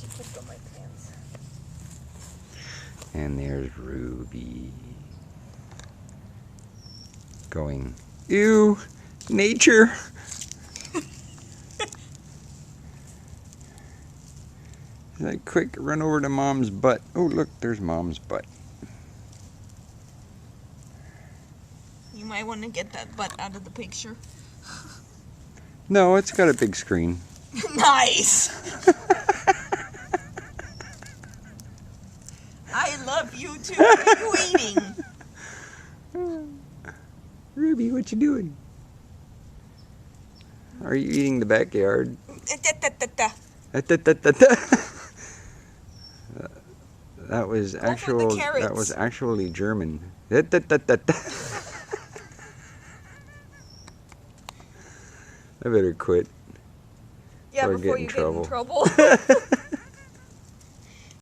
She pooped on my pants. And there's Ruby. Going, ew, nature. Like, quick, run over to Mom's butt. Oh, look, there's Mom's butt. You might want to get that butt out of the picture. No, it's got a big screen. Nice! I love you too. What are you eating? Ruby, what you doing? Are you eating the backyard? That was actually German. I better quit. Yeah, Or before get in you get in trouble.